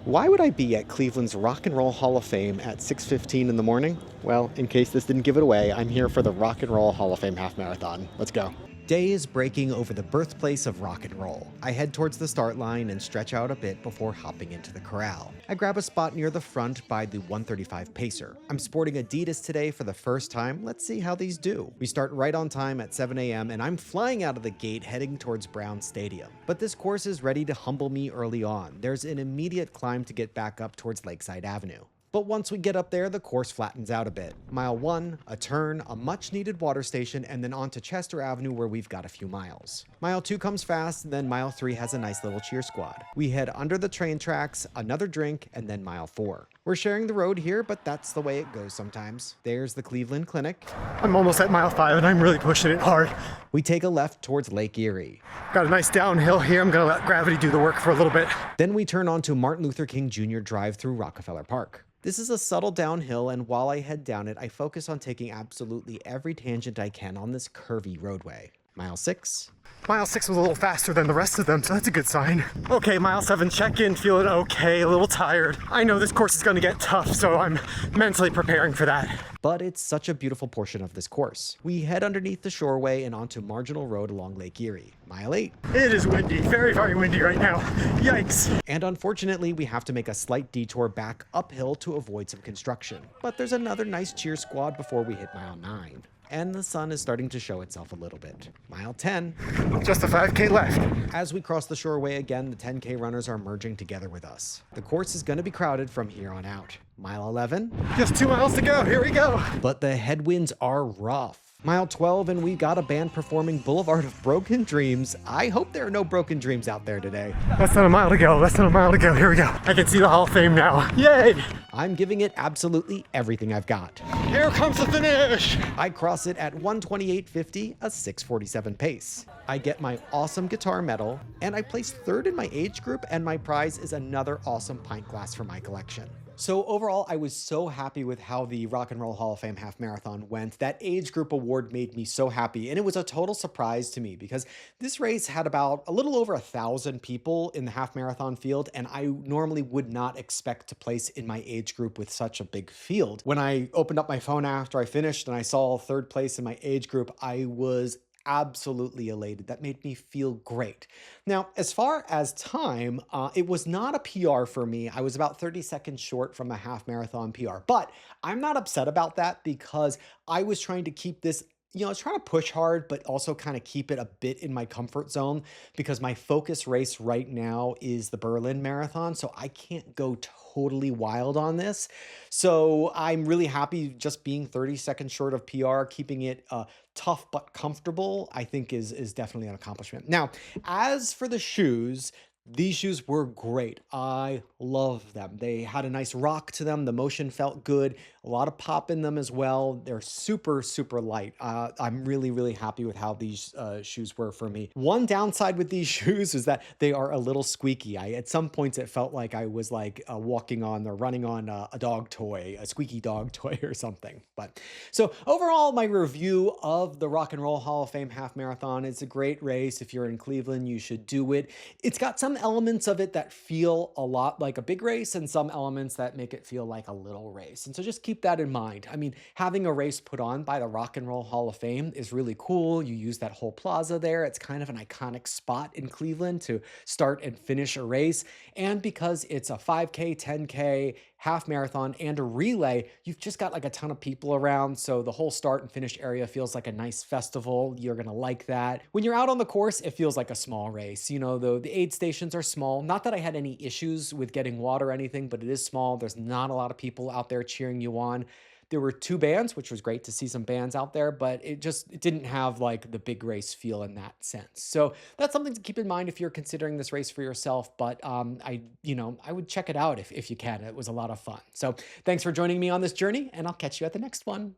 Why would I be at Cleveland's Rock and Roll Hall of Fame at 6:15 in the morning? Well, in case this didn't give it away, I'm here for the Rock and Roll Hall of Fame half marathon. Let's go. Day is breaking over the birthplace of rock and roll. I head towards the start line and stretch out a bit before hopping into the corral. I grab a spot near the front by the 135 pacer. I'm sporting Adidas today for the first time. Let's see how these do. We start right on time at 7 a.m. and I'm flying out of the gate heading towards Brown Stadium. But this course is ready to humble me early on. There's an immediate climb to get back up towards Lakeside Avenue. But once we get up there, the course flattens out a bit. Mile 1, a turn, a much-needed water station, and then on to Chester Avenue where we've got a few miles. Mile 2 comes fast, then Mile 3 has a nice little cheer squad. We head under the train tracks, another drink, and then Mile 4. We're sharing the road here, but that's the way it goes sometimes. There's the Cleveland Clinic. I'm almost at mile 5 and I'm really pushing it hard. We take a left towards Lake Erie. Got a nice downhill here. I'm gonna let gravity do the work for a little bit. Then we turn onto Martin Luther King Jr. Drive through Rockefeller Park. This is a subtle downhill, and while I head down it, I focus on taking absolutely every tangent I can on this curvy roadway. Mile 6. Mile 6 was a little faster than the rest of them, so that's a good sign. Okay, mile 7 check-in, feeling okay, a little tired. I know this course is gonna get tough, so I'm mentally preparing for that. But it's such a beautiful portion of this course. We head underneath the Shoreway and onto Marginal Road along Lake Erie. Mile 8. It is windy, very, very windy right now. Yikes. And unfortunately, we have to make a slight detour back uphill to avoid some construction. But there's another nice cheer squad before we hit Mile 9. And the sun is starting to show itself a little bit. Mile 10. Just a 5K left. As we cross the Shoreway again, the 10K runners are merging together with us. The course is going to be crowded from here on out. Mile 11. Just 2 miles to go, here we go. But the headwinds are rough. Mile 12, and we got a band performing Boulevard of Broken Dreams. I hope there are no broken dreams out there today. Less than a mile to go, here we go. I can see the Hall of Fame now, yay! I'm giving it absolutely everything I've got. Here comes the finish! I cross it at 1:28.50, a 6:47 pace. I get my awesome guitar medal, and I place third in my age group, and my prize is another awesome pint glass for my collection. So overall, I was so happy with how the Rock and Roll Hall of Fame half marathon went. That age group award made me so happy, and it was a total surprise to me because this race had about a little over 1,000 people in the half marathon field, and I normally would not expect to place in my age group with such a big field. When I opened up my phone after I finished and I saw third place in my age group, I was absolutely elated. That made me feel great. Now, as far as time, it was not a PR for me. I was about 30 seconds short from a half marathon PR, but I'm not upset about that because I was trying to keep this, I was trying to push hard, but also kind of keep it a bit in my comfort zone because my focus race right now is the Berlin Marathon, so I can't go totally wild on this. So I'm really happy just being 30 seconds short of PR, keeping it tough but comfortable, I think is definitely an accomplishment. Now, as for the shoes, these shoes were great. I love them. They had a nice rock to them. The motion felt good. A lot of pop in them as well. They're super, super light. I'm really, really happy with how these shoes were for me. One downside with these shoes is that they are a little squeaky. At some points, it felt like I was like walking on or running on a dog toy, a squeaky dog toy or something. But so overall, my review of the Rock and Roll Hall of Fame half marathon, it's a great race. If you're in Cleveland, you should do it. It's got some elements of it that feel a lot like a big race and some elements that make it feel like a little race. And so just keep that in mind. I mean, having a race put on by the Rock and Roll Hall of Fame is really cool. You use that whole plaza there. It's kind of an iconic spot in Cleveland to start and finish a race. And because it's a 5K, 10K, half marathon, and a relay, you've just got like a ton of people around. So the whole start and finish area feels like a nice festival. You're going to like that. When you're out on the course, it feels like a small race. The aid stations are small. Not that I had any issues with getting water or anything, but it is small. There's not a lot of people out there cheering you on. There were 2 bands, which was great to see some bands out there, but it didn't have like the big race feel in that sense. So that's something to keep in mind if you're considering this race for yourself. But I would check it out if you can. It was a lot of fun. So thanks for joining me on this journey, and I'll catch you at the next one.